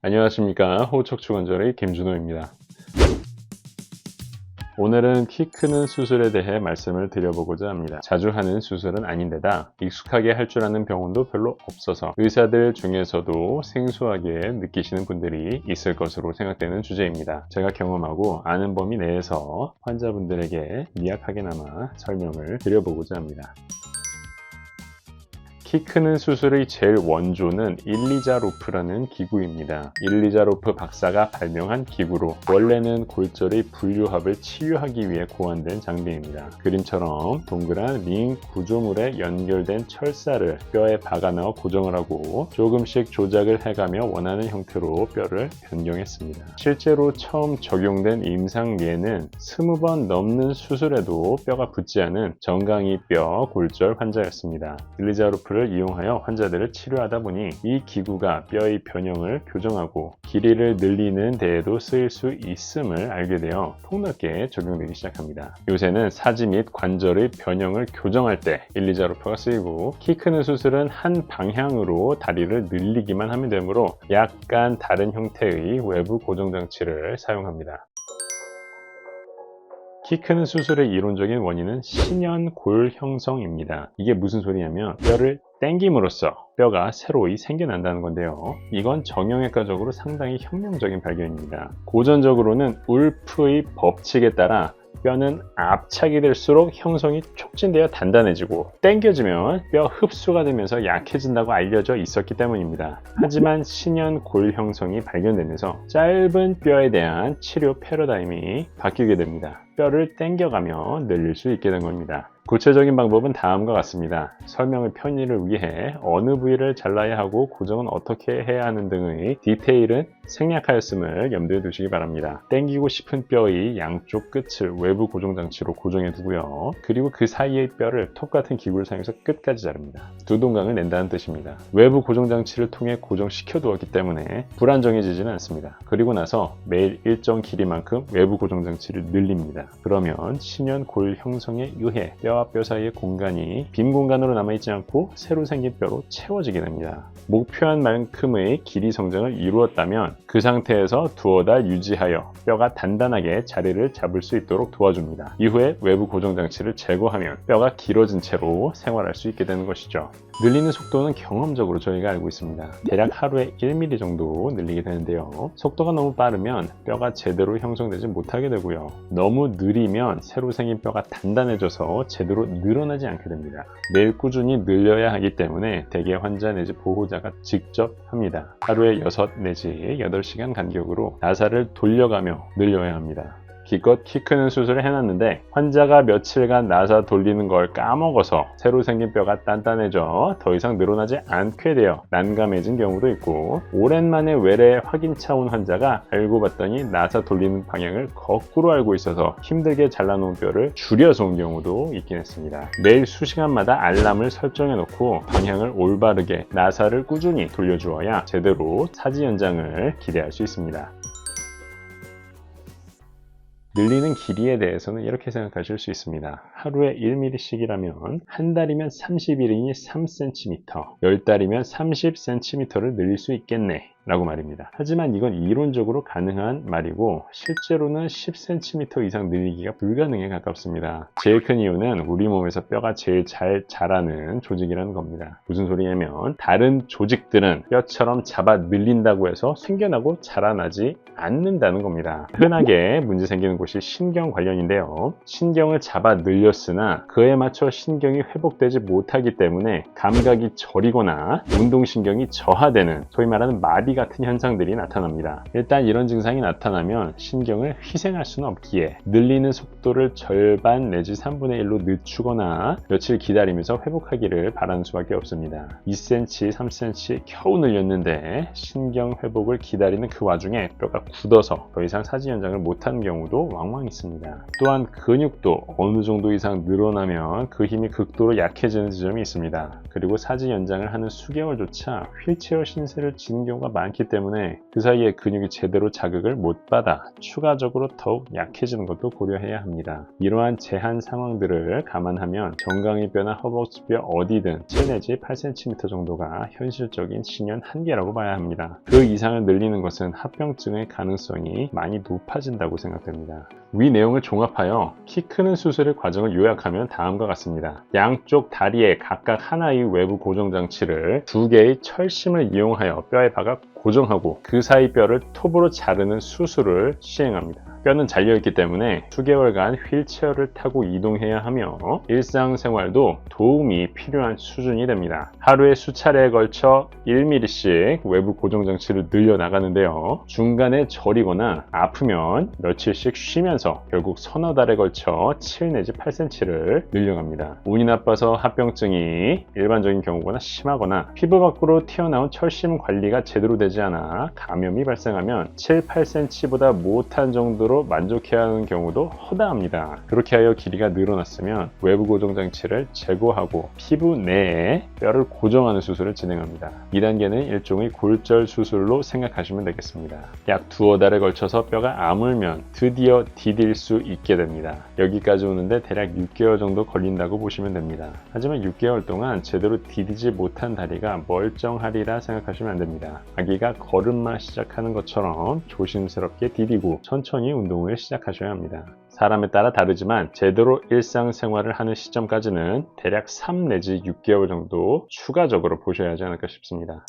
안녕하십니까. 호흡척추관절의 김준호입니다. 오늘은 키 크는 수술에 대해 말씀을 드려보고자 합니다. 자주 하는 수술은 아닌데다 익숙하게 할 줄 아는 병원도 별로 없어서 의사들 중에서도 생소하게 느끼시는 분들이 있을 것으로 생각되는 주제입니다. 제가 경험하고 아는 범위 내에서 환자분들에게 미약하게나마 설명을 드려보고자 합니다. 키 크는 수술의 제일 원조는 일리자로프라는 기구입니다. 일리자로프 박사가 발명한 기구로 원래는 골절의 분류합을 치유하기 위해 고안된 장비입니다. 그림처럼 동그란 링 구조물에 연결된 철사를 뼈에 박아 넣어 고정을 하고 조금씩 조작을 해가며 원하는 형태로 뼈를 변경했습니다. 실제로 처음 적용된 임상예는 20번 넘는 수술에도 뼈가 붙지 않은 정강이뼈 골절 환자였습니다. 일리자로프를 이용하여 환자들을 치료하다 보니 이 기구가 뼈의 변형을 교정하고 길이를 늘리는 데에도 쓰일 수 있음을 알게 되어 폭넓게 적용되기 시작합니다. 요새는 사지 및 관절의 변형을 교정할 때 일리자로프가 쓰이고 키 크는 수술은 한 방향으로 다리를 늘리기만 하면 되므로 약간 다른 형태의 외부 고정장치를 사용합니다. 키 크는 수술의 이론적인 원인은 신연골 형성입니다. 이게 무슨 소리냐면 뼈를 당김으로써 뼈가 새로이 생겨난다는 건데요. 이건 정형외과적으로 상당히 혁명적인 발견입니다. 고전적으로는 울프의 법칙에 따라 뼈는 압착이 될수록 형성이 촉진되어 단단해지고 당겨지면 뼈 흡수가 되면서 약해진다고 알려져 있었기 때문입니다. 하지만 신연골 형성이 발견되면서 짧은 뼈에 대한 치료 패러다임이 바뀌게 됩니다. 뼈를 당겨가며 늘릴 수 있게 된 겁니다. 구체적인 방법은 다음과 같습니다. 설명의 편의를 위해 어느 부위를 잘라야 하고 고정은 어떻게 해야 하는 등의 디테일은 생략하였음을 염두에 두시기 바랍니다. 당기고 싶은 뼈의 양쪽 끝을 외부 고정장치로 고정해 두고요. 그리고 그 사이의 뼈를 톱 같은 기구를 사용해서 끝까지 자릅니다. 두 동강을 낸다는 뜻입니다. 외부 고정장치를 통해 고정시켜 두었기 때문에 불안정해지지는 않습니다. 그리고 나서 매일 일정 길이만큼 외부 고정장치를 늘립니다. 그러면 신연골 형성에 의해 뼈와 뼈 사이의 공간이 빈 공간으로 남아있지 않고 새로 생긴 뼈로 채워지게 됩니다. 목표한 만큼의 길이 성장을 이루었다면 그 상태에서 두어 달 유지하여 뼈가 단단하게 자리를 잡을 수 있도록 도와줍니다. 이후에 외부 고정장치를 제거하면 뼈가 길어진 채로 생활할 수 있게 되는 것이죠. 늘리는 속도는 경험적으로 저희가 알고 있습니다. 대략 하루에 1mm 정도 늘리게 되는데요. 속도가 너무 빠르면 뼈가 제대로 형성되지 못하게 되고요. 너무 느리면 새로 생긴 뼈가 단단해져서 제대로 늘어나지 않게 됩니다. 매일 꾸준히 늘려야 하기 때문에 대개 환자 내지 보호자가 직접 합니다. 하루에 6 내지 8시간 간격으로 나사를 돌려가며 늘려야 합니다. 기껏 키 크는 수술을 해놨는데 환자가 며칠간 나사 돌리는 걸 까먹어서 새로 생긴 뼈가 단단해져 더 이상 늘어나지 않게 되어 난감해진 경우도 있고, 오랜만에 외래 확인차 온 환자가 알고 봤더니 나사 돌리는 방향을 거꾸로 알고 있어서 힘들게 잘라놓은 뼈를 줄여서 온 경우도 있긴 했습니다. 매일 수시간마다 알람을 설정해 놓고 방향을 올바르게 나사를 꾸준히 돌려주어야 제대로 사지 연장을 기대할 수 있습니다. 늘리는 길이에 대해서는 이렇게 생각하실 수 있습니다. 하루에 1mm씩이라면 한 달이면 30일이니 3cm, 10달이면 30cm를 늘릴 수 있겠네 라고 말입니다. 하지만 이건 이론적으로 가능한 말이고 실제로는 10cm 이상 늘리기가 불가능에 가깝습니다. 제일 큰 이유는 우리 몸에서 뼈가 제일 잘 자라는 조직이라는 겁니다. 무슨 소리냐면 다른 조직들은 뼈처럼 잡아 늘린다고 해서 생겨나고 자라나지 않는다는 겁니다. 흔하게 문제 생기는 곳이 신경 관련인데요. 신경을 잡아 늘렸으나 그에 맞춰 신경이 회복되지 못하기 때문에 감각이 저리거나 운동신경이 저하되는 소위 말하는 마비 같은 현상들이 나타납니다. 일단 이런 증상이 나타나면 신경을 희생할 수는 없기에 늘리는 속도를 절반 내지 3분의 1로 늦추거나 며칠 기다리면서 회복하기를 바라는 수밖에 없습니다. 2cm, 3cm 겨우 늘렸는데 신경 회복을 기다리는 그 와중에 뼈가 굳어서 더 이상 사지 연장을 못하는 경우도 왕왕 있습니다. 또한 근육도 어느 정도 이상 늘어나면 그 힘이 극도로 약해지는 지점이 있습니다. 그리고 사지 연장을 하는 수개월조차 휠체어 신세를 지는 경우가 많기 때문에 그 사이에 근육이 제대로 자극을 못 받아 추가적으로 더욱 약해지는 것도 고려해야 합니다. 이러한 제한 상황들을 감안하면 정강이뼈나 허벅지뼈 어디든 7 내지 8cm 정도가 현실적인 신연 한계라고 봐야 합니다. 그 이상을 늘리는 것은 합병증의 가능성이 많이 높아진다고 생각됩니다. 위 내용을 종합하여 키 크는 수술의 과정을 요약하면 다음과 같습니다. 양쪽 다리에 각각 하나의 외부 고정장치를 2개의 철심을 이용하여 뼈에 박아 고정하고 그 사이 뼈를 톱으로 자르는 수술을 시행합니다. 뼈는 잘려있기 때문에 수개월간 휠체어를 타고 이동해야 하며 일상생활도 도움이 필요한 수준이 됩니다. 하루에 수차례에 걸쳐 1mm씩 외부 고정장치를 늘려나가는데요. 중간에 저리거나 아프면 며칠씩 쉬면서 결국 서너 달에 걸쳐 7 내지 8cm를 늘려갑니다. 운이 나빠서 합병증이 일반적인 경우거나 심하거나 피부 밖으로 튀어나온 철심 관리가 제대로 되지 않아 감염이 발생하면 7, 8cm보다 못한 정도로 만족해야 하는 경우도 허다합니다. 그렇게 하여 길이가 늘어났으면 외부 고정장치를 제거하고 피부 내에 뼈를 고정하는 수술을 진행합니다. 2단계는 일종의 골절 수술로 생각하시면 되겠습니다. 약 2-5달에 걸쳐서 뼈가 아물면 드디어 디딜 수 있게 됩니다. 여기까지 오는데 대략 6개월 정도 걸린다고 보시면 됩니다. 하지만 6개월 동안 제대로 디디지 못한 다리가 멀쩡하리라 생각하시면 안 됩니다. 아기가 걸음마 시작하는 것처럼 조심스럽게 디디고 천천히 운동을 시작하셔야 합니다. 사람에 따라 다르지만 제대로 일상생활을 하는 시점까지는 대략 3 내지 6개월 정도 추가적으로 보셔야 하지 않을까 싶습니다.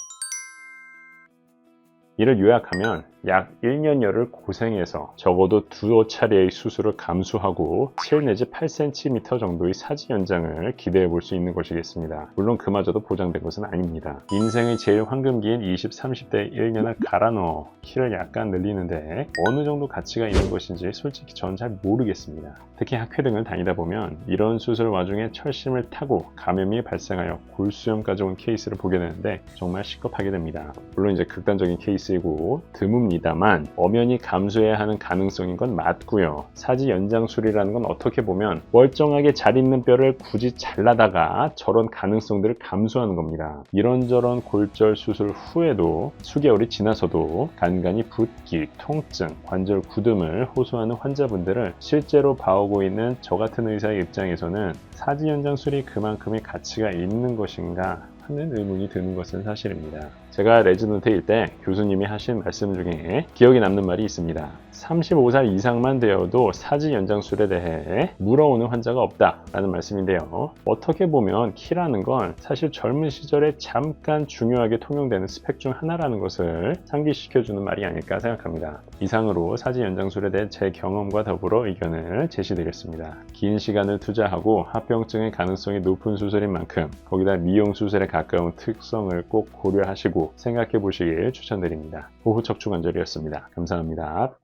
이를 요약하면 약 1년여를 고생해서 적어도 2차례의 수술을 감수하고 7 내지 8cm 정도의 사지 연장을 기대해 볼 수 있는 것이겠습니다. 물론 그마저도 보장된 것은 아닙니다. 인생의 제일 황금기인 20, 30대에 1년을 갈아 넣어 키를 약간 늘리는데 어느 정도 가치가 있는 것인지 솔직히 전 잘 모르겠습니다. 특히 학회 등을 다니다 보면 이런 수술 와중에 철심을 타고 감염이 발생하여 골수염까지 온 케이스를 보게 되는데 정말 시겁하게 됩니다. 물론 이제 극단적인 케이스이고 드뭅니다만 엄연히 감수해야 하는 가능성인 건 맞고요. 사지 연장술이라는 건 어떻게 보면 멀쩡하게 잘 있는 뼈를 굳이 잘라다가 저런 가능성들을 감수하는 겁니다. 이런저런 골절 수술 후에도 수개월이 지나서도 간간히 붓기, 통증, 관절 굳음을 호소하는 환자분들을 실제로 봐오고 있는 저 같은 의사의 입장에서는 사지 연장술이 그만큼의 가치가 있는 것인가 하는 의문이 드는 것은 사실입니다. 제가 레지던트일 때 교수님이 하신 말씀 중에 기억에 남는 말이 있습니다. 35살 이상만 되어도 사지 연장술에 대해 물어오는 환자가 없다라는 말씀인데요. 어떻게 보면 키라는 건 사실 젊은 시절에 잠깐 중요하게 통용되는 스펙 중 하나라는 것을 상기시켜주는 말이 아닐까 생각합니다. 이상으로 사지 연장술에 대해 제 경험과 더불어 의견을 제시드렸습니다. 긴 시간을 투자하고 합병증의 가능성이 높은 수술인 만큼 거기다 미용 수술에 가까운 특성을 꼭 고려하시고 생각해 보시길 추천드립니다. 호흡 척추관절이었습니다. 감사합니다.